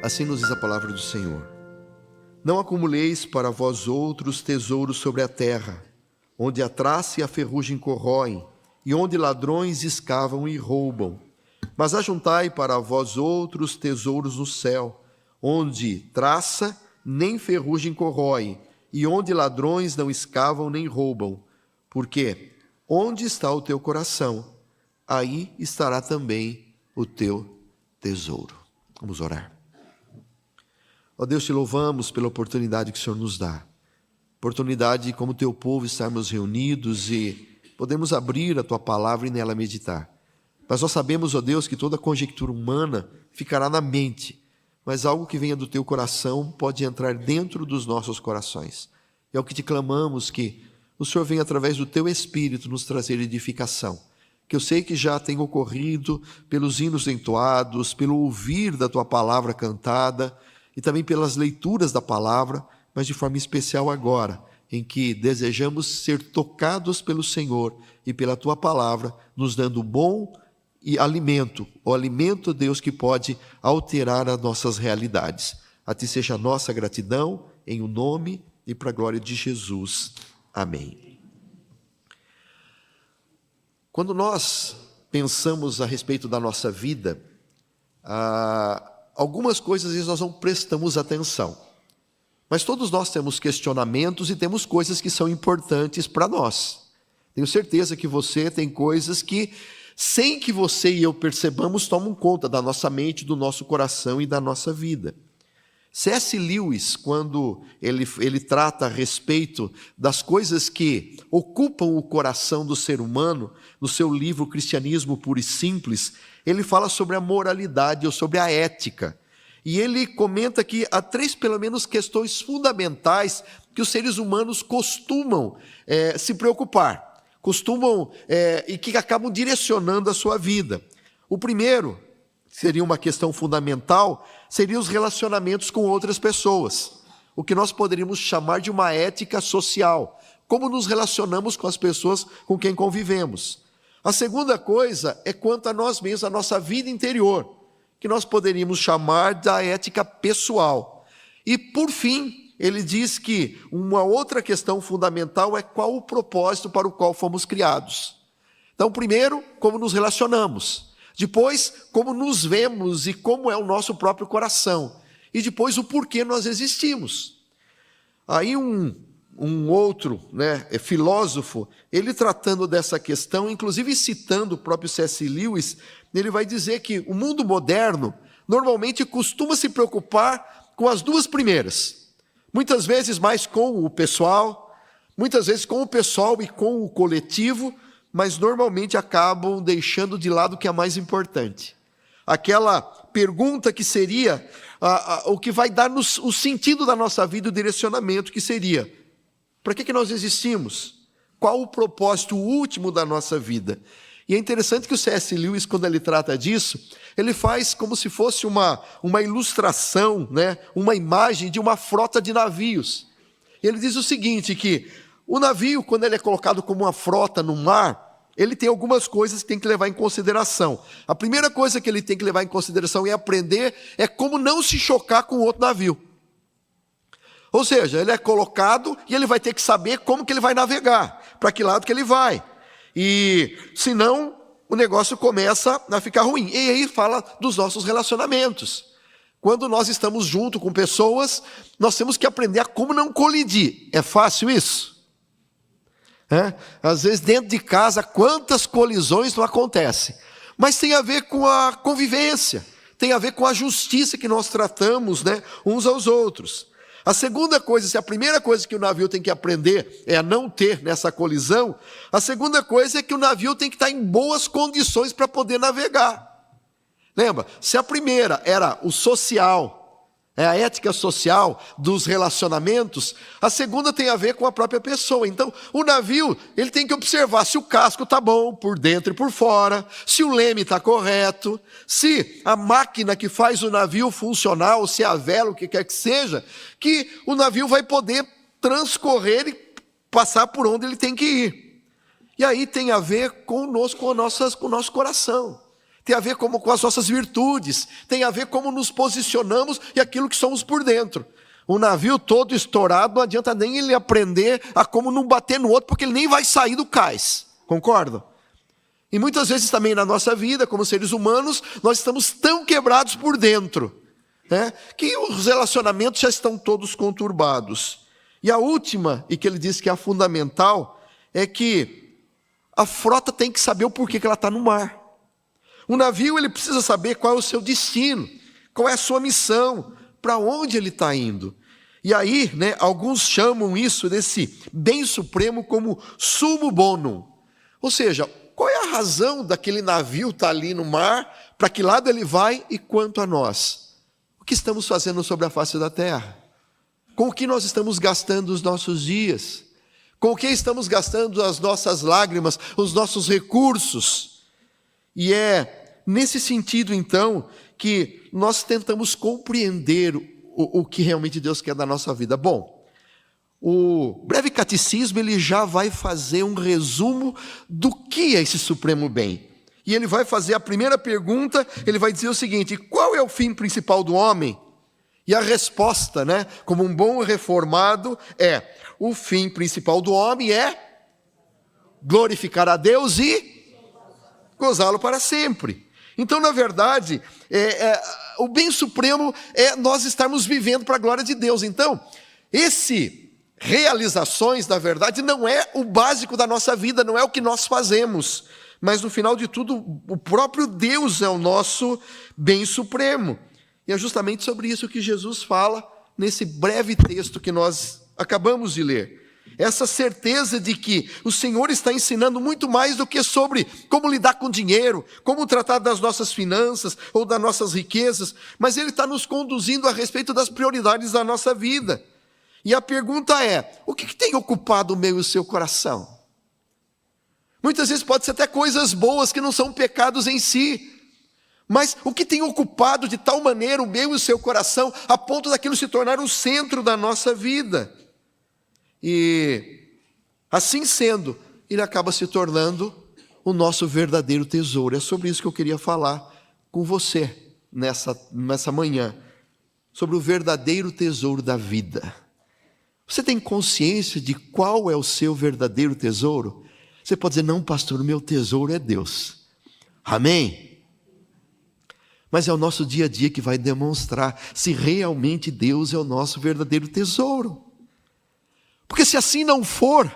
Assim nos diz a palavra do Senhor. Não acumuleis para vós outros tesouros sobre a terra, onde a traça e a ferrugem corroem, e onde ladrões escavam e roubam. Mas ajuntai para vós outros tesouros no céu, onde traça nem ferrugem corrói, e onde ladrões não escavam nem roubam. Porque onde está o teu coração, aí estará também o teu tesouro. Vamos orar. Ó Deus, te louvamos pela oportunidade que o Senhor nos dá. Oportunidade de, como teu povo, estarmos reunidos e podemos abrir a tua palavra e nela meditar. Mas nós sabemos, ó Deus, que toda conjectura humana ficará na mente, mas algo que venha do teu coração pode entrar dentro dos nossos corações. É o que te clamamos, que o Senhor venha através do teu Espírito nos trazer edificação, que eu sei que já tem ocorrido pelos hinos entoados, pelo ouvir da tua palavra cantada e também pelas leituras da palavra, mas de forma especial agora, em que desejamos ser tocados pelo Senhor e pela tua palavra, nos dando bom e alimento, o alimento, Deus, que pode alterar as nossas realidades. A ti seja a nossa gratidão, em o nome e para a glória de Jesus. Amém. Quando nós pensamos a respeito da nossa vida, algumas coisas às vezes nós não prestamos atenção. Mas todos nós temos questionamentos e temos coisas que são importantes para nós. Tenho certeza que você tem coisas que, sem que você e eu percebamos, tomam conta da nossa mente, do nosso coração e da nossa vida. C.S. Lewis, quando ele trata a respeito das coisas que ocupam o coração do ser humano, no seu livro Cristianismo Puro e Simples, ele fala sobre a moralidade ou sobre a ética. E ele comenta que há três, pelo menos, questões fundamentais que os seres humanos costumam se preocupar, e que acabam direcionando a sua vida. O primeiro, seria uma questão fundamental, seria os relacionamentos com outras pessoas. O que nós poderíamos chamar de uma ética social. Como nos relacionamos com as pessoas com quem convivemos. A segunda coisa é quanto a nós mesmos, a nossa vida interior, que nós poderíamos chamar da ética pessoal. E, por fim, ele diz que uma outra questão fundamental é qual o propósito para o qual fomos criados. Então, primeiro, como nos relacionamos. Depois, como nos vemos e como é o nosso próprio coração. E depois, o porquê nós existimos. Aí um outro filósofo, ele tratando dessa questão, inclusive citando o próprio C.S. Lewis, ele vai dizer que o mundo moderno normalmente costuma se preocupar com as duas primeiras. Muitas vezes mais com o pessoal, muitas vezes com o pessoal e com o coletivo, mas normalmente acabam deixando de lado o que é mais importante. Aquela pergunta que seria o que vai dar o sentido da nossa vida, o direcionamento, que seria: para que nós existimos? Qual o propósito último da nossa vida? E é interessante que o C.S. Lewis, quando ele trata disso, ele faz como se fosse uma ilustração, uma imagem de uma frota de navios. Ele diz o seguinte, que o navio, quando ele é colocado como uma frota no mar, ele tem algumas coisas que tem que levar em consideração. A primeira coisa que ele tem que levar em consideração e aprender é como não se chocar com outro navio. Ou seja, ele é colocado e ele vai ter que saber como que ele vai navegar, para que lado que ele vai. E senão o negócio começa a ficar ruim. E aí fala dos nossos relacionamentos. Quando nós estamos junto com pessoas, nós temos que aprender a como não colidir. É fácil isso? Às vezes dentro de casa, quantas colisões não acontecem? Mas tem a ver com a convivência, tem a ver com a justiça que nós tratamos, uns aos outros. A segunda coisa, se a primeira coisa que o navio tem que aprender é a não ter nessa colisão, a segunda coisa é que o navio tem que estar em boas condições para poder navegar. Lembra? Se a primeira era o social, a ética social dos relacionamentos, a segunda tem a ver com a própria pessoa. Então, o navio, ele tem que observar se o casco está bom, por dentro e por fora, se o leme está correto, se a máquina que faz o navio funcionar, ou se a vela, o que quer que seja, que o navio vai poder transcorrer e passar por onde ele tem que ir. E aí tem a ver conosco, com o nosso coração. tem a ver com as nossas virtudes, tem a ver como nos posicionamos e aquilo que somos por dentro. O navio todo estourado, não adianta nem ele aprender a como não bater no outro, porque ele nem vai sair do cais, concorda? E muitas vezes também na nossa vida, como seres humanos, nós estamos tão quebrados por dentro, né, que os relacionamentos já estão todos conturbados. E a última, e que ele diz que é a fundamental, é que a frota tem que saber o porquê que ela está no mar. O navio ele precisa saber qual é o seu destino, qual é a sua missão, para onde ele está indo. E aí, né, alguns chamam isso, desse bem supremo, como sumo bonum. Ou seja, qual é a razão daquele navio estar ali no mar, para que lado ele vai e quanto a nós? O que estamos fazendo sobre a face da terra? Com o que nós estamos gastando os nossos dias? Com o que estamos gastando as nossas lágrimas, os nossos recursos? E é nesse sentido, então, que nós tentamos compreender o que realmente Deus quer da nossa vida. Bom, o breve catecismo ele já vai fazer um resumo do que é esse supremo bem. E ele vai fazer a primeira pergunta, ele vai dizer o seguinte: qual é o fim principal do homem? E a resposta, né, como um bom reformado, é: o fim principal do homem é glorificar a Deus e gozá-lo para sempre. Então, na verdade, o bem supremo é nós estarmos vivendo para a glória de Deus. Então, realizações, na verdade, não é o básico da nossa vida, não é o que nós fazemos. Mas, no final de tudo, o próprio Deus é o nosso bem supremo. E é justamente sobre isso que Jesus fala nesse breve texto que nós acabamos de ler. Essa certeza de que o Senhor está ensinando muito mais do que sobre como lidar com dinheiro, como tratar das nossas finanças ou das nossas riquezas, mas Ele está nos conduzindo a respeito das prioridades da nossa vida. E a pergunta é: o que tem ocupado o meu e o seu coração? Muitas vezes pode ser até coisas boas que não são pecados em si, mas o que tem ocupado de tal maneira o meu e o seu coração, a ponto daquilo se tornar o centro da nossa vida? E assim sendo, ele acaba se tornando o nosso verdadeiro tesouro. É sobre isso que eu queria falar com você nessa manhã, sobre o verdadeiro tesouro da vida. Você tem consciência de qual é o seu verdadeiro tesouro? Você pode dizer: não, pastor, o meu tesouro é Deus. Amém? Mas é o nosso dia a dia que vai demonstrar se realmente Deus é o nosso verdadeiro tesouro. Porque se assim não for,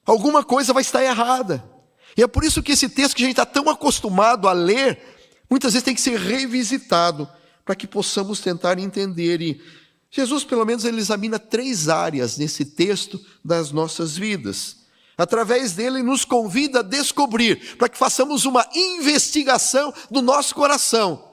alguma coisa vai estar errada. E é por isso que esse texto que a gente está tão acostumado a ler, muitas vezes tem que ser revisitado, para que possamos tentar entender. E Jesus, pelo menos, ele examina 3 áreas nesse texto das nossas vidas. Através dele, nos convida a descobrir, para que façamos uma investigação do nosso coração,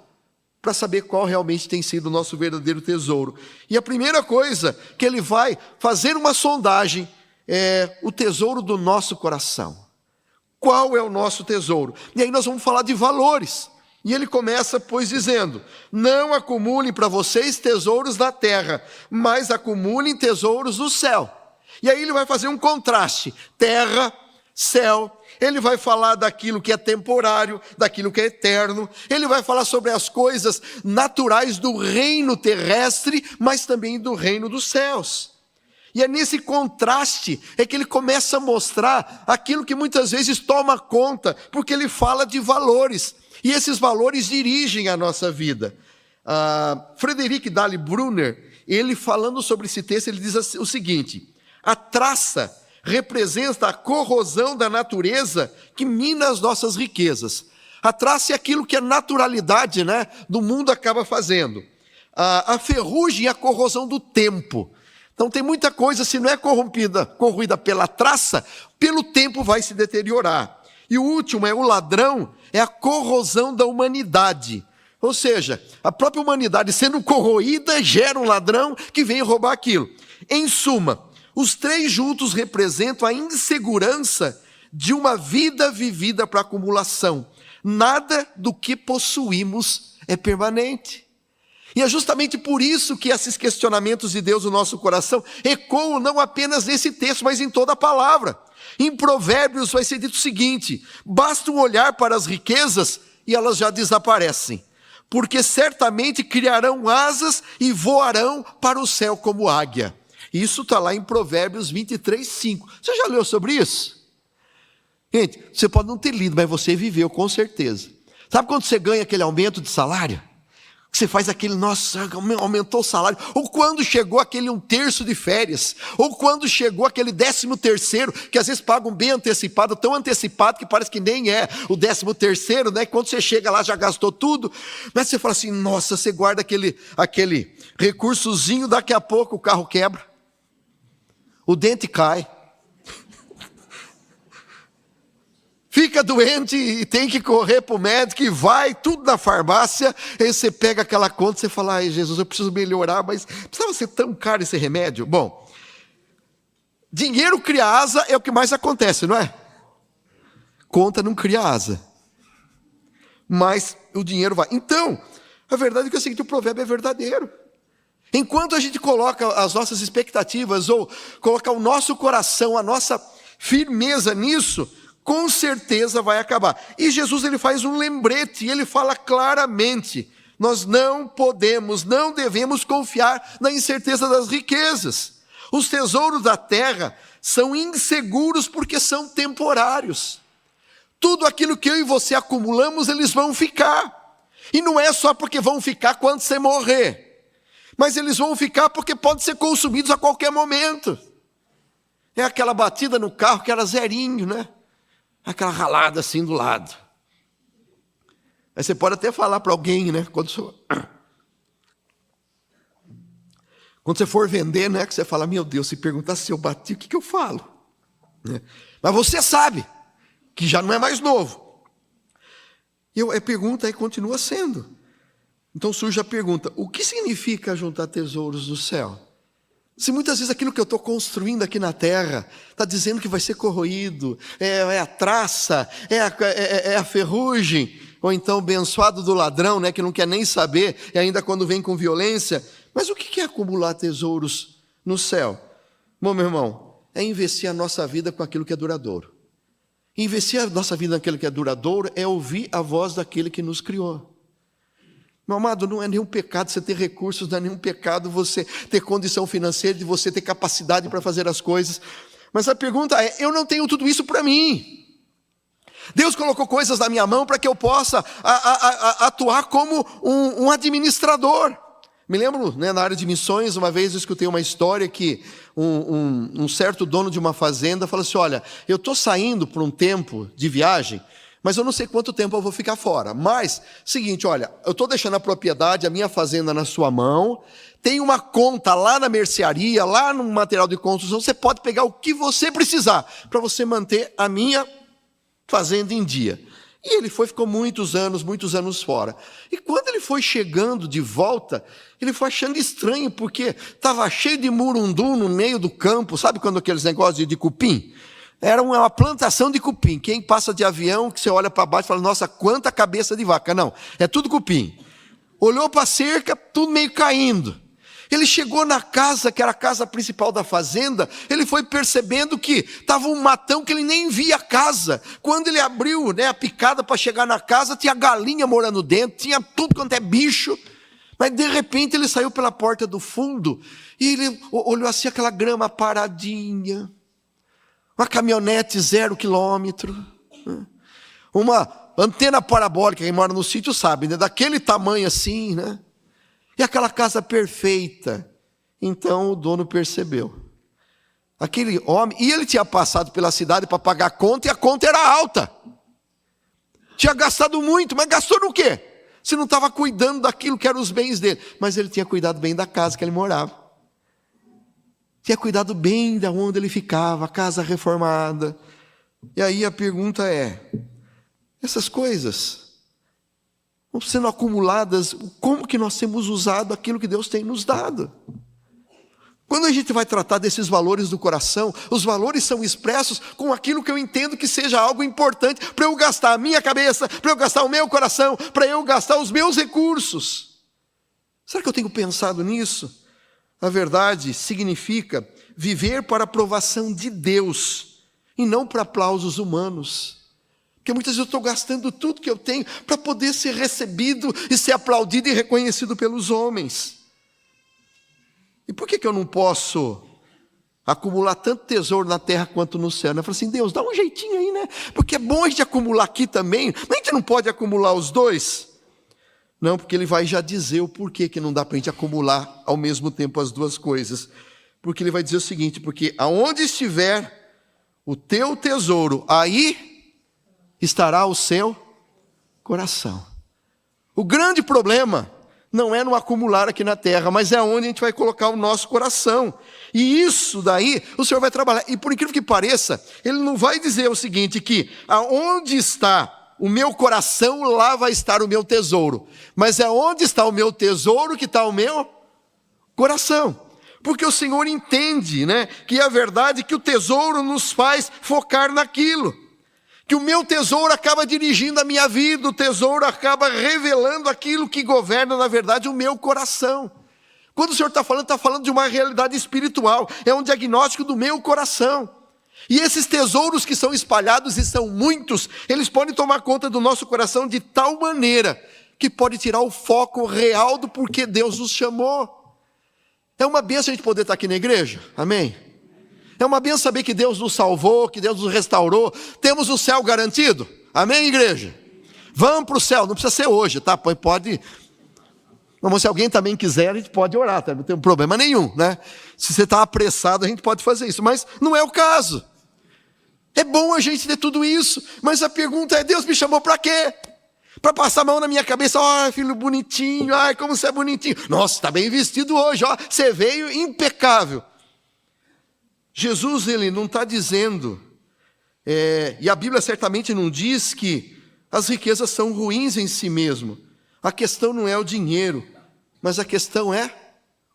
para saber qual realmente tem sido o nosso verdadeiro tesouro. E a primeira coisa que ele vai fazer uma sondagem é o tesouro do nosso coração. Qual é o nosso tesouro? E aí nós vamos falar de valores. E ele começa, pois, dizendo: não acumulem para vocês tesouros na terra, mas acumulem tesouros no céu. E aí ele vai fazer um contraste: terra, céu. Ele vai falar daquilo que é temporário, daquilo que é eterno. Ele vai falar sobre as coisas naturais do reino terrestre, mas também do reino dos céus. E é nesse contraste é que ele começa a mostrar aquilo que muitas vezes toma conta, porque ele fala de valores. E esses valores dirigem a nossa vida. Frederic Dalle Brunner, ele falando sobre esse texto, ele diz o seguinte: a traça representa a corrosão da natureza que mina as nossas riquezas. A traça é aquilo que a naturalidade, né, do mundo acaba fazendo. A ferrugem é a corrosão do tempo. Então tem muita coisa, se não é corroída pela traça, pelo tempo vai se deteriorar. E o último é o ladrão, é a corrosão da humanidade. Ou seja, a própria humanidade sendo corroída gera um ladrão que vem roubar aquilo. Em suma, os 3 juntos representam a insegurança de uma vida vivida para acumulação. Nada do que possuímos é permanente. E é justamente por isso que esses questionamentos de Deus no nosso coração ecoam não apenas nesse texto, mas em toda a palavra. Em Provérbios vai ser dito o seguinte: basta um olhar para as riquezas e elas já desaparecem. Porque certamente criarão asas e voarão para o céu como águia. Isso está lá em Provérbios 23, 5. Você já leu sobre isso? Gente, você pode não ter lido, mas você viveu com certeza. Sabe quando você ganha aquele aumento de salário? Você faz aquele, nossa, aumentou o salário. Ou quando chegou aquele 1/3 de férias. Ou quando chegou aquele 13º, que às vezes pagam bem antecipado, tão antecipado que parece que nem é o 13º, né? Quando você chega lá já gastou tudo. Mas você fala assim, nossa, você guarda aquele recursozinho, daqui a pouco o carro quebra. O dente cai. Fica doente e tem que correr para o médico e vai, tudo na farmácia. Aí você pega aquela conta e você fala, ai Jesus, eu preciso melhorar, mas precisava ser tão caro esse remédio? Bom, dinheiro cria asa é o que mais acontece, não é? Conta não cria asa. Mas o dinheiro vai. Então, a verdade é que é o seguinte, o provérbio é verdadeiro. Enquanto a gente coloca as nossas expectativas ou colocar o nosso coração, a nossa firmeza nisso, com certeza vai acabar. E Jesus ele faz um lembrete, ele fala claramente, nós não podemos, não devemos confiar na incerteza das riquezas. Os tesouros da terra são inseguros porque são temporários. Tudo aquilo que eu e você acumulamos, eles vão ficar. E não é só porque vão ficar quando você morrer, mas eles vão ficar porque podem ser consumidos a qualquer momento. É aquela batida no carro que era zerinho, né? Aquela ralada assim do lado. Aí você pode até falar para alguém, né? Quando você for vender, né? Que você fala, meu Deus, se perguntar se eu bati, o que eu falo? Mas você sabe que já não é mais novo. E a pergunta aí continua sendo. Então surge a pergunta, o que significa juntar tesouros do céu? Se muitas vezes aquilo que eu estou construindo aqui na terra está dizendo que vai ser corroído, é a traça, é a ferrugem, ou então o abençoado do ladrão, né, que não quer nem saber, e ainda quando vem com violência. Mas o que é acumular tesouros no céu? Bom, meu irmão, é investir a nossa vida com aquilo que é duradouro. Investir a nossa vida naquilo que é duradouro é ouvir a voz daquele que nos criou. Meu amado, não é nenhum pecado você ter recursos, não é nenhum pecado você ter condição financeira, de você ter capacidade para fazer as coisas. Mas a pergunta é, eu não tenho tudo isso para mim. Deus colocou coisas na minha mão para que eu possa atuar como um administrador. Me lembro, né, na área de missões, uma vez eu escutei uma história que um certo dono de uma fazenda falou assim, olha, eu estou saindo por um tempo de viagem, mas eu não sei quanto tempo eu vou ficar fora. Mas, seguinte, olha, eu estou deixando a propriedade, a minha fazenda na sua mão, tem uma conta lá na mercearia, lá no material de construção, você pode pegar o que você precisar, para você manter a minha fazenda em dia. E ele ficou muitos anos fora. E quando ele foi chegando de volta, ele foi achando estranho, porque estava cheio de murundu no meio do campo, sabe quando aqueles negócios de cupim? Era uma plantação de cupim. Quem passa de avião, que você olha para baixo e fala, nossa, quanta cabeça de vaca. Não, é tudo cupim. Olhou para a cerca, tudo meio caindo. Ele chegou na casa, que era a casa principal da fazenda, ele foi percebendo que estava um matão que ele nem via a casa. Quando ele abriu, né, a picada para chegar na casa, tinha galinha morando dentro, tinha tudo quanto é bicho. Mas de repente ele saiu pela porta do fundo e ele olhou assim aquela grama paradinha. Uma caminhonete 0 quilômetro, uma antena parabólica, quem mora no sítio sabe, né? Daquele tamanho assim, né? E aquela casa perfeita. Então o dono percebeu. Aquele homem, e ele tinha passado pela cidade para pagar a conta, e a conta era alta. Tinha gastado muito, mas gastou no quê? Se não estava cuidando daquilo que eram os bens dele. Mas ele tinha cuidado bem da casa que ele morava. Tinha cuidado bem de onde ele ficava, a casa reformada. E aí a pergunta é, essas coisas vão sendo acumuladas, como que nós temos usado aquilo que Deus tem nos dado? Quando a gente vai tratar desses valores do coração, os valores são expressos com aquilo que eu entendo que seja algo importante para eu gastar a minha cabeça, para eu gastar o meu coração, para eu gastar os meus recursos. Será que eu tenho pensado nisso? A verdade significa viver para a aprovação de Deus e não para aplausos humanos. Porque muitas vezes eu estou gastando tudo que eu tenho para poder ser recebido e ser aplaudido e reconhecido pelos homens. E por que eu não posso acumular tanto tesouro na terra quanto no céu? Eu falo assim, Deus, dá um jeitinho aí, né? Porque é bom a gente acumular aqui também, mas a gente não pode acumular os dois? Não, porque ele vai já dizer o porquê que não dá para a gente acumular ao mesmo tempo as duas coisas. Porque ele vai dizer o seguinte, porque aonde estiver o teu tesouro, aí estará o seu coração. O grande problema não é no acumular aqui na terra, mas é onde a gente vai colocar o nosso coração. E isso daí o Senhor vai trabalhar. E por incrível que pareça, Ele não vai dizer o seguinte, que aonde está o meu coração, lá vai estar o meu tesouro. Mas é onde está o meu tesouro que está o meu coração. Porque o Senhor entende, né, que é a verdade que o tesouro nos faz focar naquilo. Que o meu tesouro acaba dirigindo a minha vida, o tesouro acaba revelando aquilo que governa, na verdade, o meu coração. Quando o Senhor está falando de uma realidade espiritual, é um diagnóstico do meu coração. E esses tesouros que são espalhados, e são muitos, eles podem tomar conta do nosso coração de tal maneira, que pode tirar o foco real do porquê Deus nos chamou. É uma bênção a gente poder estar aqui na igreja, amém? É uma bênção saber que Deus nos salvou, que Deus nos restaurou, temos o céu garantido, amém, igreja? Vamos para o céu, não precisa ser hoje, tá? Pode... Mas se alguém também quiser, a gente pode orar, tá? Não tem problema nenhum, né? Se você está apressado, a gente pode fazer isso, mas não é o caso. É bom a gente ter tudo isso, mas a pergunta é, Deus me chamou para quê? Para passar a mão na minha cabeça, ó, filho bonitinho, ai, como você é bonitinho. Nossa, está bem vestido hoje, ó, você veio impecável. Jesus, ele não está dizendo, e a Bíblia certamente não diz que as riquezas são ruins em si mesmo. A questão não é o dinheiro, mas a questão é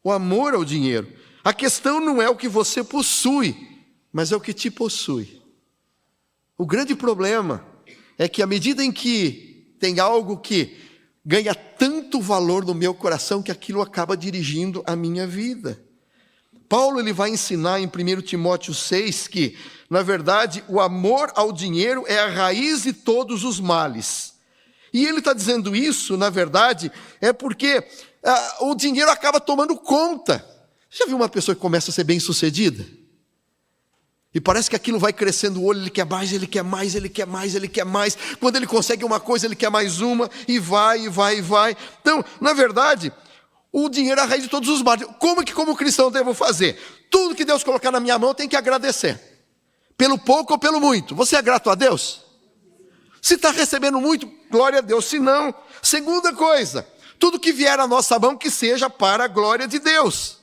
o amor ao dinheiro. A questão não é o que você possui, mas é o que te possui. O grande problema é que à medida em que tem algo que ganha tanto valor no meu coração, que aquilo acaba dirigindo a minha vida. Paulo ele vai ensinar em 1 Timóteo 6 que, na verdade, o amor ao dinheiro é a raiz de todos os males. E ele está dizendo isso, na verdade, é porque o dinheiro acaba tomando conta. Já viu uma pessoa que começa a ser bem-sucedida? E parece que aquilo vai crescendo o olho, ele quer mais, ele quer mais, ele quer mais, ele quer mais. Quando ele consegue uma coisa, ele quer mais uma, e vai, e vai, e vai. Então, na verdade, o dinheiro é a raiz de todos os males. Como que como cristão devo fazer? Tudo que Deus colocar na minha mão, eu tenho que agradecer. Pelo pouco ou pelo muito. Você é grato a Deus? Se está recebendo muito, glória a Deus. Se não, segunda coisa, tudo que vier à nossa mão, que seja para a glória de Deus.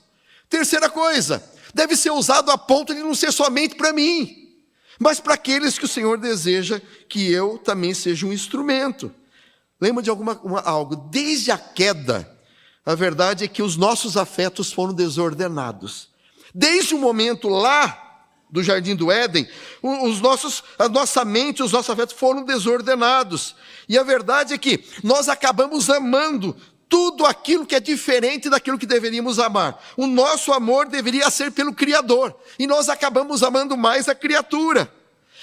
Terceira coisa, deve ser usado a ponto de não ser somente para mim, mas para aqueles que o Senhor deseja que eu também seja um instrumento. Lembra de algo? Desde a queda, a verdade é que os nossos afetos foram desordenados. Desde o momento lá do Jardim do Éden, a nossa mente, os nossos afetos foram desordenados. E a verdade é que nós acabamos amando tudo aquilo que é diferente daquilo que deveríamos amar. O nosso amor deveria ser pelo Criador. E nós acabamos amando mais a criatura.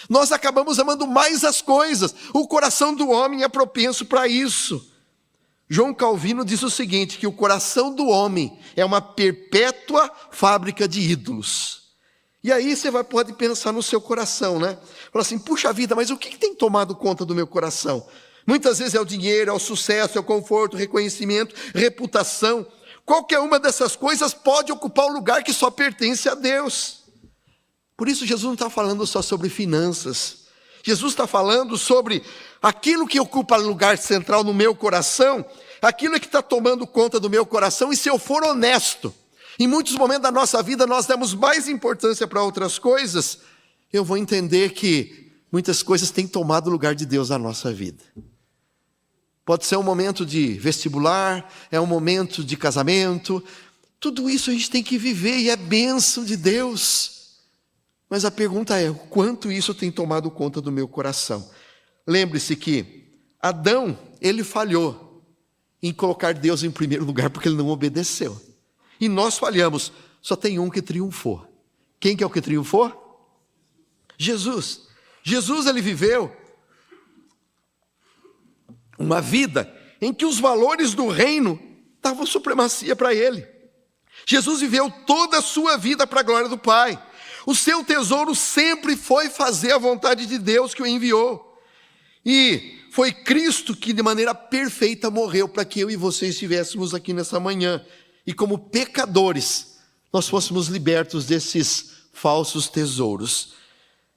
Nós acabamos amando mais as coisas. O coração do homem é propenso para isso. João Calvino diz o seguinte, que o coração do homem é uma perpétua fábrica de ídolos. E aí você pode pensar no seu coração, né? Falar assim, puxa vida, mas o que tem tomado conta do meu coração? Muitas vezes é o dinheiro, é o sucesso, é o conforto, o reconhecimento, reputação. Qualquer uma dessas coisas pode ocupar o lugar que só pertence a Deus. Por isso Jesus não está falando só sobre finanças. Jesus está falando sobre aquilo que ocupa lugar central no meu coração, aquilo que está tomando conta do meu coração, e se eu for honesto, em muitos momentos da nossa vida nós damos mais importância para outras coisas, eu vou entender que muitas coisas têm tomado o lugar de Deus na nossa vida. Pode ser um momento de vestibular, é um momento de casamento, tudo isso a gente tem que viver e é bênção de Deus. Mas a pergunta é, o quanto isso tem tomado conta do meu coração? Lembre-se que Adão, ele falhou em colocar Deus em primeiro lugar porque ele não obedeceu. E nós falhamos, só tem um que triunfou. Quem que é o que triunfou? Jesus. Jesus, ele viveu uma vida em que os valores do reino davam supremacia para ele. Jesus viveu toda a sua vida para a glória do Pai. O seu tesouro sempre foi fazer a vontade de Deus que o enviou. E foi Cristo que de maneira perfeita morreu para que eu e você estivéssemos aqui nessa manhã. E como pecadores, nós fôssemos libertos desses falsos tesouros.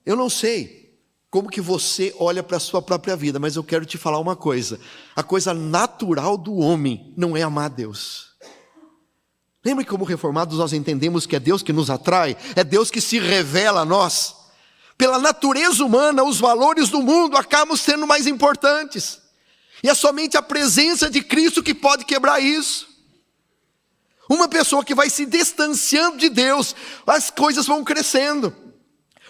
Eu não sei como que você olha para a sua própria vida, mas eu quero te falar uma coisa. A coisa natural do homem não é amar a Deus. Lembra que como reformados nós entendemos que é Deus que nos atrai? É Deus que se revela a nós. Pela natureza humana, os valores do mundo acabam sendo mais importantes. E é somente a presença de Cristo que pode quebrar isso. Uma pessoa que vai se distanciando de Deus, as coisas vão crescendo.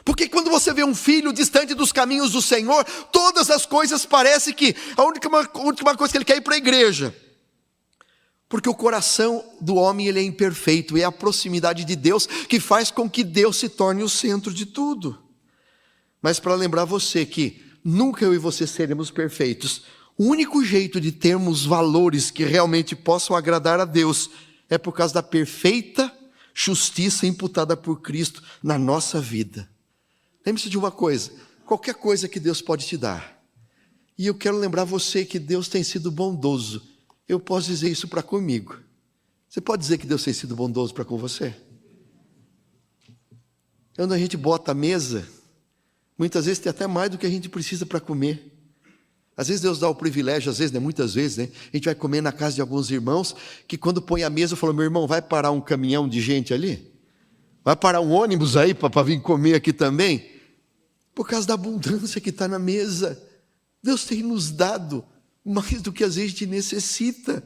Porque quando você vê um filho distante dos caminhos do Senhor, todas as coisas parecem que a última coisa que ele quer é ir para a igreja. Porque o coração do homem ele é imperfeito, e é a proximidade de Deus que faz com que Deus se torne o centro de tudo. Mas para lembrar você que nunca eu e você seremos perfeitos, o único jeito de termos valores que realmente possam agradar a Deus é por causa da perfeita justiça imputada por Cristo na nossa vida. Lembre-se de uma coisa, qualquer coisa que Deus pode te dar, e eu quero lembrar você que Deus tem sido bondoso. Eu posso dizer isso para comigo. Você pode dizer que Deus tem sido bondoso para com você? Quando a gente bota a mesa, muitas vezes tem até mais do que a gente precisa para comer. Às vezes Deus dá o privilégio, às vezes, né, muitas vezes, né, a gente vai comer na casa de alguns irmãos, que quando põe a mesa, fala, meu irmão, vai parar um caminhão de gente ali? Vai parar um ônibus aí para vir comer aqui também? Por causa da abundância que está na mesa. Deus tem nos dado mais do que às vezes a gente necessita.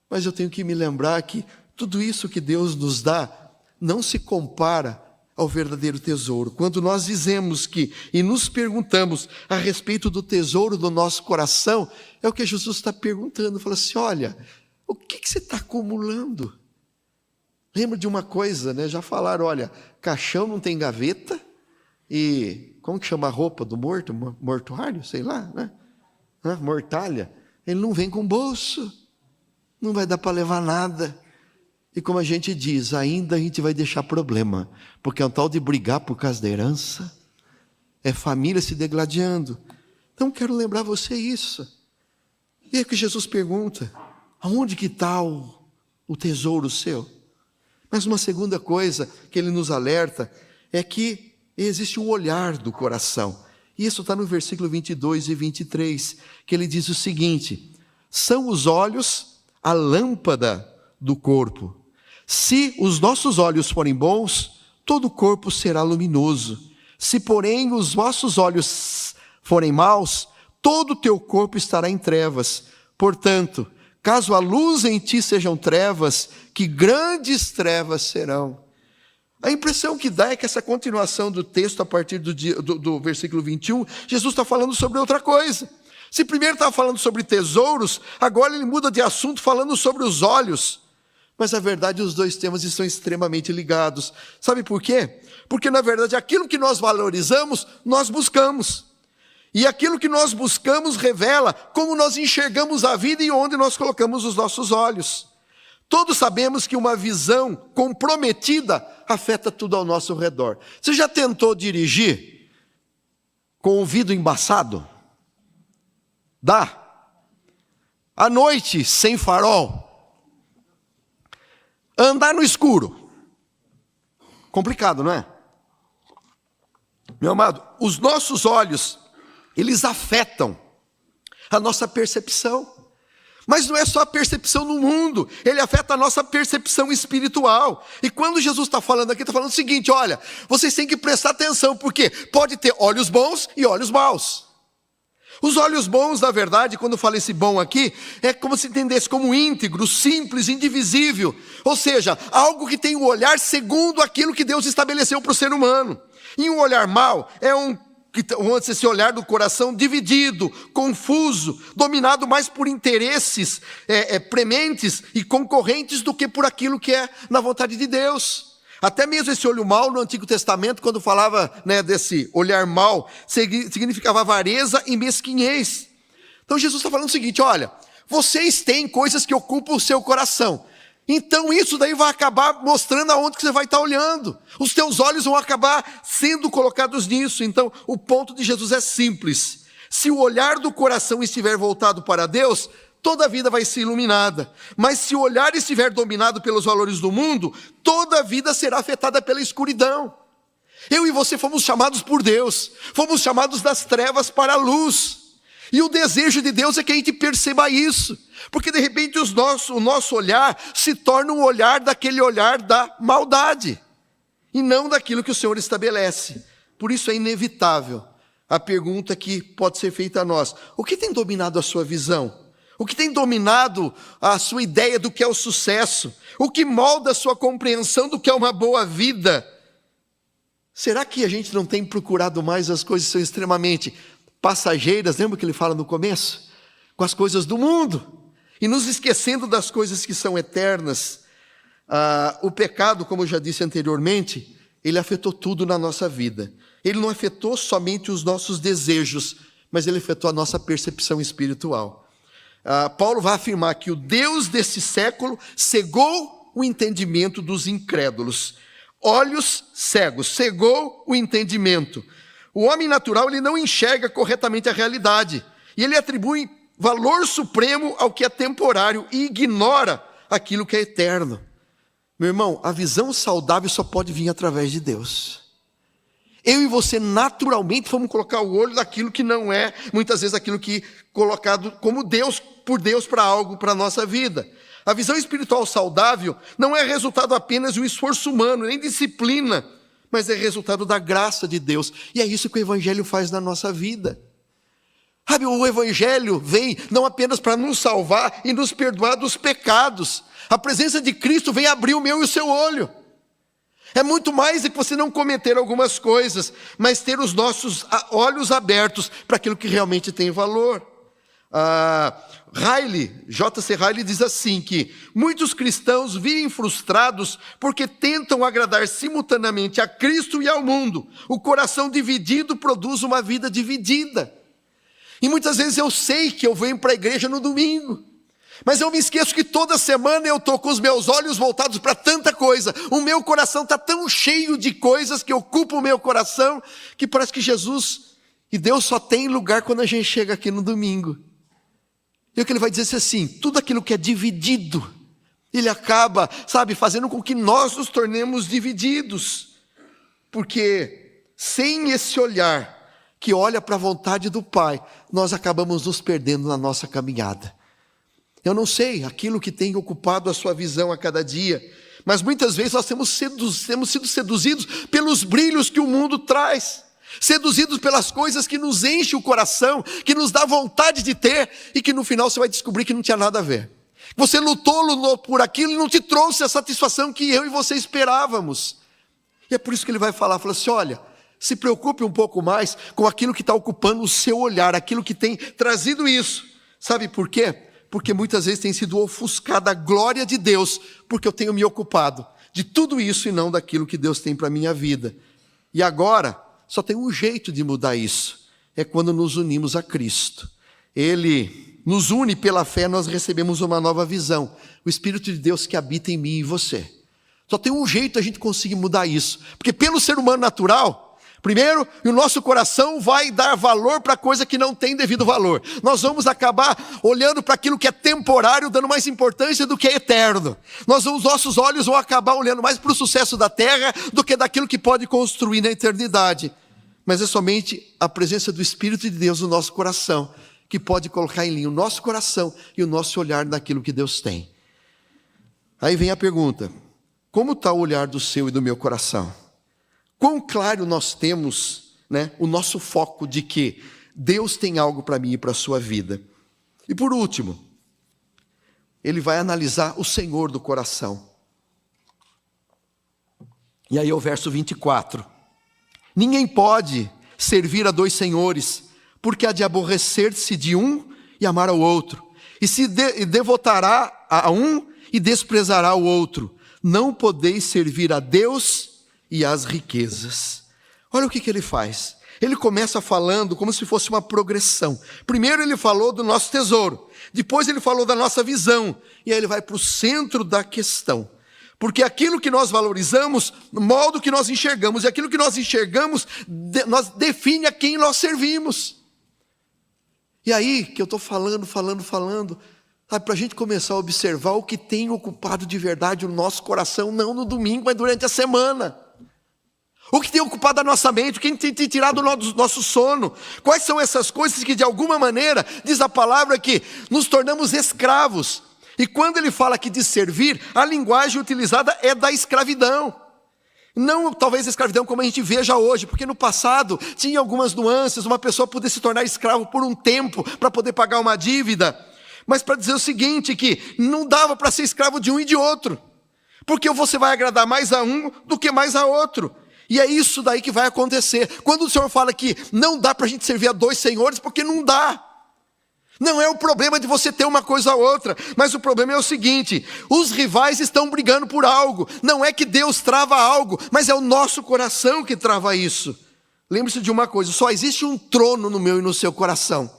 Mas eu tenho que me lembrar que tudo isso que Deus nos dá não se compara ao verdadeiro tesouro. Quando nós dizemos que e nos perguntamos a respeito do tesouro do nosso coração, é o que Jesus está perguntando. Fala assim, olha, o que você está acumulando? Lembra de uma coisa, né? Já falaram, olha, caixão não tem gaveta e como que chama a roupa do morto? Mortuário, sei lá, né? Mortalha, ele não vem com bolso, não vai dar para levar nada. E como a gente diz, ainda a gente vai deixar problema, porque é um tal de brigar por causa da herança, é família se degladiando. Então quero lembrar você isso. E é que Jesus pergunta, aonde que está o tesouro seu? Mas uma segunda coisa que ele nos alerta é que existe um olhar do coração. E isso está no versículo 22 e 23, que ele diz o seguinte, são os olhos a lâmpada do corpo. Se os nossos olhos forem bons, todo o corpo será luminoso. Se, porém, os vossos olhos forem maus, todo o teu corpo estará em trevas. Portanto, caso a luz em ti sejam trevas, que grandes trevas serão. A impressão que dá é que essa continuação do texto, a partir do versículo 21, Jesus está falando sobre outra coisa. Se primeiro estava falando sobre tesouros, agora ele muda de assunto falando sobre os olhos. Mas, na verdade, os dois temas estão extremamente ligados. Sabe por quê? Porque, na verdade, aquilo que nós valorizamos, nós buscamos. E aquilo que nós buscamos revela como nós enxergamos a vida e onde nós colocamos os nossos olhos. Todos sabemos que uma visão comprometida afeta tudo ao nosso redor. Você já tentou dirigir com o vidro embaçado? Dá. À noite, sem farol. Andar no escuro. Complicado, não é? Meu amado, os nossos olhos, eles afetam a nossa percepção. Mas não é só a percepção no mundo, ele afeta a nossa percepção espiritual. E quando Jesus está falando aqui, está falando o seguinte, olha, vocês têm que prestar atenção, porque pode ter olhos bons e olhos maus. Os olhos bons, na verdade, quando eu falo esse bom aqui, é como se entendesse como íntegro, simples, indivisível. Ou seja, algo que tem um olhar segundo aquilo que Deus estabeleceu para o ser humano. E um olhar mau é esse olhar do coração dividido, confuso, dominado mais por interesses prementes e concorrentes do que por aquilo que é na vontade de Deus. Até mesmo esse olho mau no Antigo Testamento, quando falava, né, desse olhar mau, significava avareza e mesquinhez. Então Jesus está falando o seguinte, olha, vocês têm coisas que ocupam o seu coração. Então isso daí vai acabar mostrando aonde que você vai estar olhando. Os teus olhos vão acabar sendo colocados nisso. Então o ponto de Jesus é simples. Se o olhar do coração estiver voltado para Deus, toda a vida vai ser iluminada. Mas se o olhar estiver dominado pelos valores do mundo, toda a vida será afetada pela escuridão. Eu e você fomos chamados por Deus. Fomos chamados das trevas para a luz. E o desejo de Deus é que a gente perceba isso. Porque de repente o nosso olhar se torna um olhar daquele olhar da maldade. E não daquilo que o Senhor estabelece. Por isso é inevitável a pergunta que pode ser feita a nós. O que tem dominado a sua visão? O que tem dominado a sua ideia do que é o sucesso? O que molda a sua compreensão do que é uma boa vida? Será que a gente não tem procurado mais as coisas que são extremamente passageiras? Lembra que ele fala no começo? Com as coisas do mundo. E nos esquecendo das coisas que são eternas. O pecado, como eu já disse anteriormente, ele afetou tudo na nossa vida. Ele não afetou somente os nossos desejos, mas ele afetou a nossa percepção espiritual. Paulo vai afirmar que o Deus desse século cegou o entendimento dos incrédulos. Olhos cegos, cegou o entendimento. O homem natural ele não enxerga corretamente a realidade. E ele atribui valor supremo ao que é temporário e ignora aquilo que é eterno. Meu irmão, a visão saudável só pode vir através de Deus. Eu e você naturalmente vamos colocar o olho naquilo que não é, muitas vezes aquilo que é colocado como Deus, por Deus para algo, para a nossa vida. A visão espiritual saudável não é resultado apenas de um esforço humano, nem disciplina, mas é resultado da graça de Deus. E é isso que o Evangelho faz na nossa vida. Sabe, o Evangelho vem não apenas para nos salvar e nos perdoar dos pecados. A presença de Cristo vem abrir o meu e o seu olho. É muito mais do que você não cometer algumas coisas, mas ter os nossos olhos abertos para aquilo que realmente tem valor. J.C. Riley diz assim que muitos cristãos vivem frustrados porque tentam agradar simultaneamente a Cristo e ao mundo. O coração dividido produz uma vida dividida. E muitas vezes eu sei que eu venho para a igreja no domingo, mas eu me esqueço que toda semana eu estou com os meus olhos voltados para tanta coisa. O meu coração está tão cheio de coisas que ocupam o meu coração, que parece que Jesus e Deus só tem lugar quando a gente chega aqui no domingo. E o que ele vai dizer assim, tudo aquilo que é dividido, ele acaba, fazendo com que nós nos tornemos divididos. Porque sem esse olhar que olha para a vontade do Pai, nós acabamos nos perdendo na nossa caminhada. Eu não sei aquilo que tem ocupado a sua visão a cada dia, mas muitas vezes nós temos sido seduzidos pelos brilhos que o mundo traz, seduzidos pelas coisas que nos enchem o coração, que nos dá vontade de ter, e que no final você vai descobrir que não tinha nada a ver. Você lutou por aquilo e não te trouxe a satisfação que eu e você esperávamos. E é por isso que ele vai falar assim, olha, se preocupe um pouco mais com aquilo que está ocupando o seu olhar, aquilo que tem trazido isso. Sabe por quê? Porque muitas vezes tem sido ofuscada a glória de Deus, porque eu tenho me ocupado de tudo isso e não daquilo que Deus tem para a minha vida. E agora, só tem um jeito de mudar isso, é quando nos unimos a Cristo. Ele nos une pela fé, nós recebemos uma nova visão, o Espírito de Deus que habita em mim e você. Só tem um jeito a gente conseguir mudar isso, porque pelo ser humano natural, primeiro, o nosso coração vai dar valor para coisa que não tem devido valor. Nós vamos acabar olhando para aquilo que é temporário, dando mais importância do que é eterno. Os nossos olhos vão acabar olhando mais para o sucesso da terra do que daquilo que pode construir na eternidade. Mas é somente a presença do Espírito de Deus no nosso coração que pode colocar em linha o nosso coração e o nosso olhar naquilo que Deus tem. Aí vem a pergunta, como está o olhar do seu e do meu coração? Quão claro nós temos, o nosso foco de que Deus tem algo para mim e para a sua vida. E por último, ele vai analisar o Senhor do coração. E aí é o verso 24. Ninguém pode servir a dois senhores, porque há de aborrecer-se de um e amar ao outro, e se devotará a um e desprezará o outro. Não podeis servir a Deus e as riquezas. Olha o que ele faz. Ele começa falando como se fosse uma progressão. Primeiro ele falou do nosso tesouro, depois ele falou da nossa visão, e aí ele vai para o centro da questão. Porque aquilo que nós valorizamos molda o que nós enxergamos, e aquilo que nós enxergamos nós define a quem nós servimos. E aí que eu estou falando, sabe, para a gente começar a observar o que tem ocupado de verdade o nosso coração, não no domingo, mas durante a semana. O que tem ocupado a nossa mente, o que tem tirado o nosso sono. Quais são essas coisas que de alguma maneira, diz a palavra que nos tornamos escravos. E quando ele fala aqui de servir, a linguagem utilizada é da escravidão. Não talvez a escravidão como a gente veja hoje, porque no passado tinha algumas nuances, uma pessoa podia se tornar escravo por um tempo para poder pagar uma dívida. Mas para dizer o seguinte, que não dava para ser escravo de um e de outro. Porque você vai agradar mais a um do que mais a outro. E é isso daí que vai acontecer. Quando o Senhor fala que não dá para a gente servir a dois senhores, porque não dá. Não é o problema de você ter uma coisa ou outra, mas o problema é o seguinte: os rivais estão brigando por algo. Não é que Deus trava algo, mas é o nosso coração que trava isso. Lembre-se de uma coisa: só existe um trono no meu e no seu coração,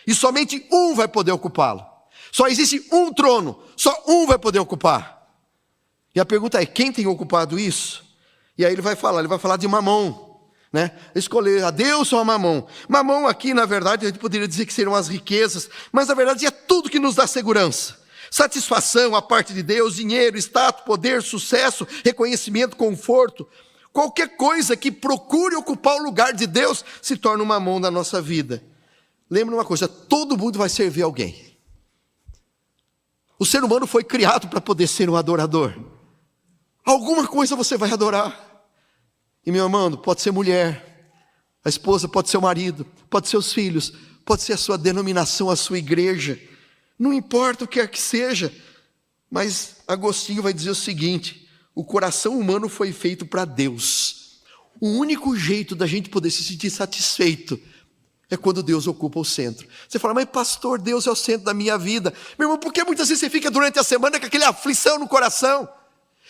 e somente um vai poder ocupá-lo. Só existe um trono, só um vai poder ocupar. E a pergunta é: quem tem ocupado isso? E aí ele vai falar de Mamon, né? Escolher a Deus ou a Mamon. Mamon aqui, na verdade, a gente poderia dizer que seriam as riquezas, mas na verdade é tudo que nos dá segurança. Satisfação, a parte de Deus, dinheiro, status, poder, sucesso, reconhecimento, conforto. Qualquer coisa que procure ocupar o lugar de Deus se torna uma Mamon na nossa vida. Lembre uma coisa: todo mundo vai servir alguém. O ser humano foi criado para poder ser um adorador. Alguma coisa você vai adorar. E meu irmão, pode ser mulher, a esposa pode ser o marido, pode ser os filhos, pode ser a sua denominação, a sua igreja. Não importa o que quer que seja. Mas Agostinho vai dizer o seguinte: o coração humano foi feito para Deus. O único jeito da gente poder se sentir satisfeito é quando Deus ocupa o centro. Você fala: mas pastor, Deus é o centro da minha vida. Meu irmão, por que muitas vezes você fica durante a semana com aquela aflição no coração?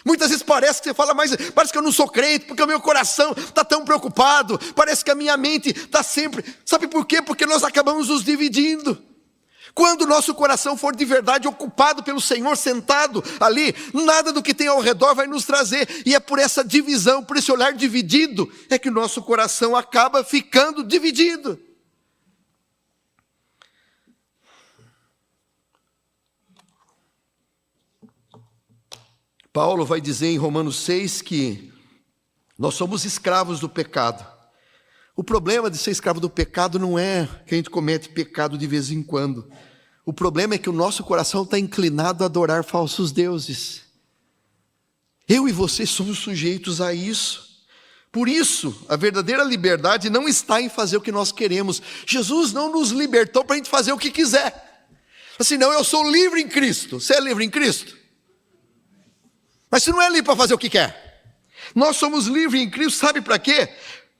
Muitas vezes parece que você fala: mas parece que eu não sou crente, porque o meu coração está tão preocupado, parece que a minha mente está sempre... Sabe por quê? Porque nós acabamos nos dividindo. Quando o nosso coração for de verdade ocupado pelo Senhor, sentado ali, nada do que tem ao redor vai nos trazer. E é por essa divisão, por esse olhar dividido, é que o nosso coração acaba ficando dividido. Paulo vai dizer em Romanos 6 que nós somos escravos do pecado. O problema de ser escravo do pecado não é que a gente comete pecado de vez em quando. O problema é que o nosso coração está inclinado a adorar falsos deuses. Eu e você somos sujeitos a isso. Por isso, a verdadeira liberdade não está em fazer o que nós queremos. Jesus não nos libertou para a gente fazer o que quiser. Assim, não, eu sou livre em Cristo. Você é livre em Cristo? Mas você não é livre para fazer o que quer. Nós somos livres em Cristo, sabe para quê?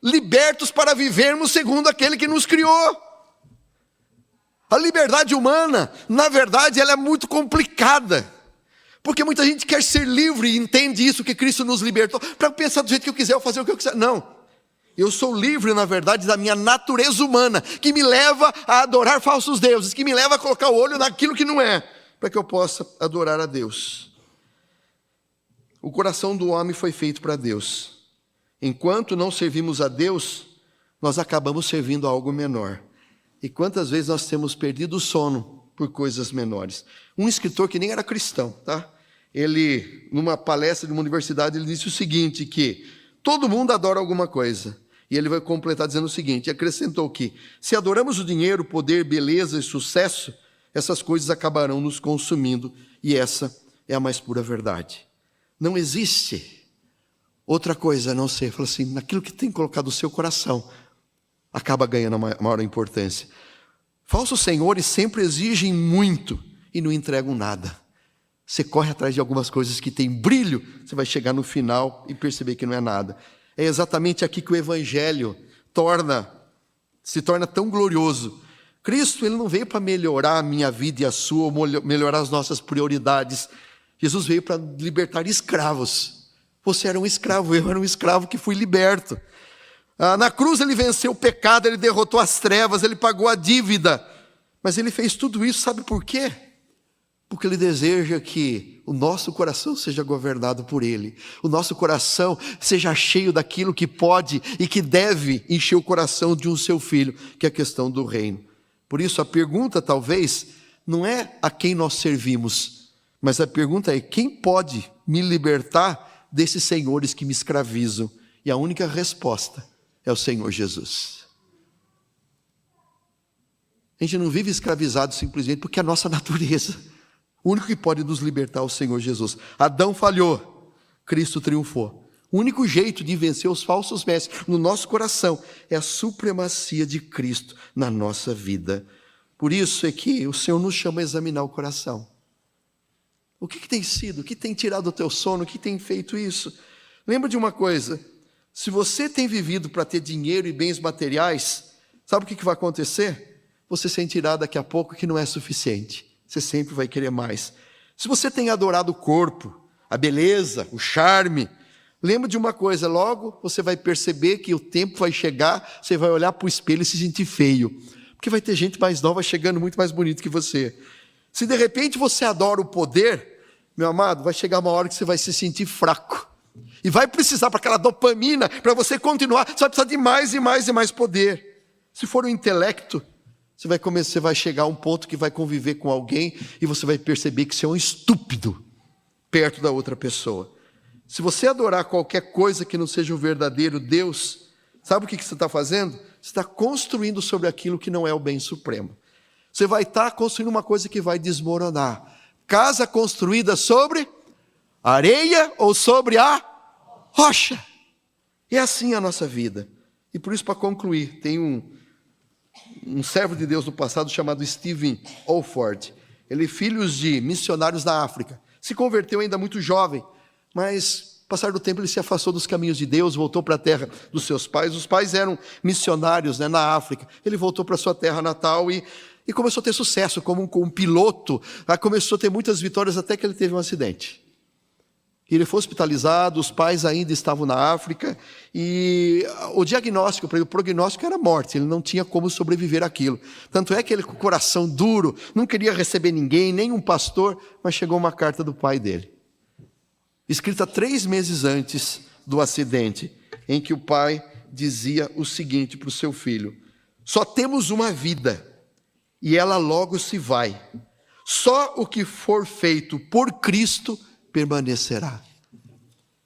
Libertos para vivermos segundo aquele que nos criou. A liberdade humana, na verdade, ela é muito complicada. Porque muita gente quer ser livre e entende isso, que Cristo nos libertou, para pensar do jeito que eu quiser, ou fazer o que eu quiser. Não. Eu sou livre, na verdade, da minha natureza humana, que me leva a adorar falsos deuses, que me leva a colocar o olho naquilo que não é, para que eu possa adorar a Deus. O coração do homem foi feito para Deus. Enquanto não servimos a Deus, nós acabamos servindo a algo menor. E quantas vezes nós temos perdido o sono por coisas menores. Um escritor que nem era cristão, tá? Ele, numa palestra de uma universidade, ele disse o seguinte, que todo mundo adora alguma coisa. E ele vai completar dizendo o seguinte, acrescentou que se adoramos o dinheiro, poder, beleza e sucesso, essas coisas acabarão nos consumindo. E essa é a mais pura verdade. Não existe outra coisa a não ser, fala assim, naquilo que tem colocado o seu coração, acaba ganhando a maior importância. Falsos senhores sempre exigem muito e não entregam nada. Você corre atrás de algumas coisas que têm brilho, você vai chegar no final e perceber que não é nada. É exatamente aqui que o Evangelho se torna tão glorioso. Cristo, ele não veio para melhorar a minha vida e a sua, ou melhorar as nossas prioridades. Jesus veio para libertar escravos. Você era um escravo, eu era um escravo que fui liberto. Na cruz ele venceu o pecado, ele derrotou as trevas, ele pagou a dívida. Mas ele fez tudo isso, sabe por quê? Porque ele deseja que o nosso coração seja governado por ele. O nosso coração seja cheio daquilo que pode e que deve encher o coração de um seu filho, que é a questão do reino. Por isso a pergunta talvez não é a quem nós servimos, mas a pergunta é: quem pode me libertar desses senhores que me escravizam? E a única resposta é o Senhor Jesus. A gente não vive escravizado simplesmente porque é a nossa natureza. O único que pode nos libertar é o Senhor Jesus. Adão falhou, Cristo triunfou. O único jeito de vencer os falsos mestres no nosso coração é a supremacia de Cristo na nossa vida. Por isso é que o Senhor nos chama a examinar o coração. O que tem sido? O que tem tirado o teu sono? O que tem feito isso? Lembra de uma coisa: se você tem vivido para ter dinheiro e bens materiais, sabe o que vai acontecer? Você sentirá daqui a pouco que não é suficiente. Você sempre vai querer mais. Se você tem adorado o corpo, a beleza, o charme, lembra de uma coisa: logo você vai perceber que o tempo vai chegar, você vai olhar para o espelho e se sentir feio. Porque vai ter gente mais nova chegando muito mais bonito que você. Se de repente você adora o poder, meu amado, vai chegar uma hora que você vai se sentir fraco. E vai precisar para aquela dopamina, para você continuar, você vai precisar de mais e mais e mais poder. Se for o intelecto, você vai chegar a um ponto que vai conviver com alguém e você vai perceber que você é um estúpido perto da outra pessoa. Se você adorar qualquer coisa que não seja o verdadeiro Deus, sabe o que você está fazendo? Você está construindo sobre aquilo que não é o bem supremo. Você vai estar construindo uma coisa que vai desmoronar. Casa construída sobre areia ou sobre a rocha. É assim a nossa vida. E por isso, para concluir, tem um servo de Deus do passado chamado Stephen Olford. Ele é filho de missionários na África. Se converteu ainda muito jovem, mas, passar do tempo, ele se afastou dos caminhos de Deus, voltou para a terra dos seus pais. Os pais eram missionários, na África. Ele voltou para a sua terra natal e começou a ter sucesso como um piloto. Começou a ter muitas vitórias até que ele teve um acidente. Ele foi hospitalizado, os pais ainda estavam na África e o diagnóstico para ele, o prognóstico era morte, ele não tinha como sobreviver àquilo. Tanto é que ele, com o coração duro, não queria receber ninguém, nem um pastor, mas chegou uma carta do pai dele, escrita 3 meses antes do acidente, em que o pai dizia o seguinte para o seu filho: só temos uma vida e ela logo se vai. Só o que for feito por Cristo permanecerá.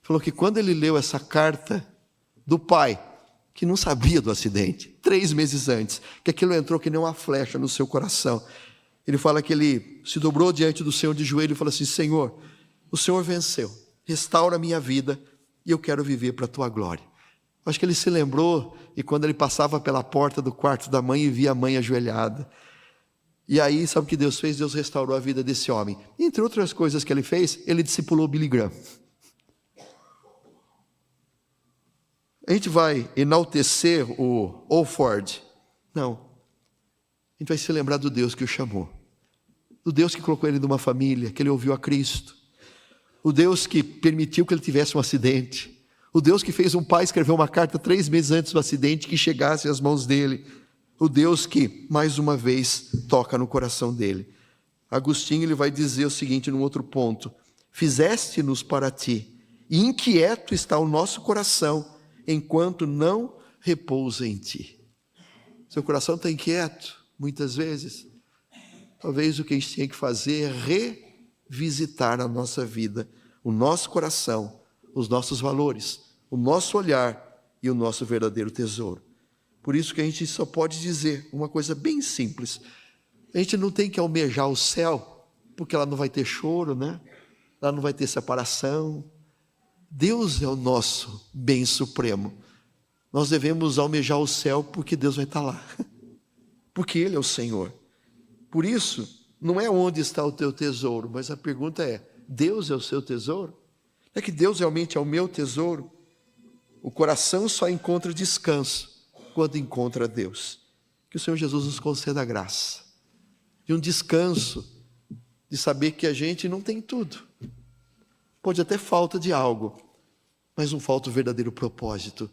Falou que quando ele leu essa carta do pai, que não sabia do acidente, 3 meses antes, que aquilo entrou que nem uma flecha no seu coração, ele fala que ele se dobrou diante do Senhor de joelho e falou assim: Senhor, o Senhor venceu, restaura a minha vida e eu quero viver para a tua glória. Acho que ele se lembrou, e quando ele passava pela porta do quarto da mãe e via a mãe ajoelhada, e aí, sabe o que Deus fez? Deus restaurou a vida desse homem. Entre outras coisas que ele fez, ele discipulou Billy Graham. A gente vai enaltecer o Olford? Não. A gente vai se lembrar do Deus que o chamou. Do Deus que colocou ele numa família, que ele ouviu a Cristo. O Deus que permitiu que ele tivesse um acidente. O Deus que fez um pai escrever uma carta 3 meses antes do acidente que chegasse às mãos dele. O Deus que, mais uma vez, toca no coração dele. Agostinho ele vai dizer o seguinte num outro ponto: fizeste-nos para ti, e inquieto está o nosso coração, enquanto não repousa em ti. Seu coração está inquieto, muitas vezes. Talvez o que a gente tem que fazer é revisitar a nossa vida, o nosso coração, os nossos valores, o nosso olhar e o nosso verdadeiro tesouro. Por isso que a gente só pode dizer uma coisa bem simples: a gente não tem que almejar o céu, porque lá não vai ter choro, Lá não vai ter separação. Deus é o nosso bem supremo. Nós devemos almejar o céu porque Deus vai estar lá, porque Ele é o Senhor. Por isso, não é onde está o teu tesouro, mas a pergunta é: Deus é o seu tesouro? É que Deus realmente é o meu tesouro? O coração só encontra descanso quando encontra Deus. Que o Senhor Jesus nos conceda a graça de um descanso, de saber que a gente não tem tudo. Pode até falta de algo, mas não falta o verdadeiro propósito,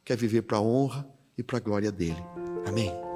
quer viver para a honra e para a glória dele. Amém.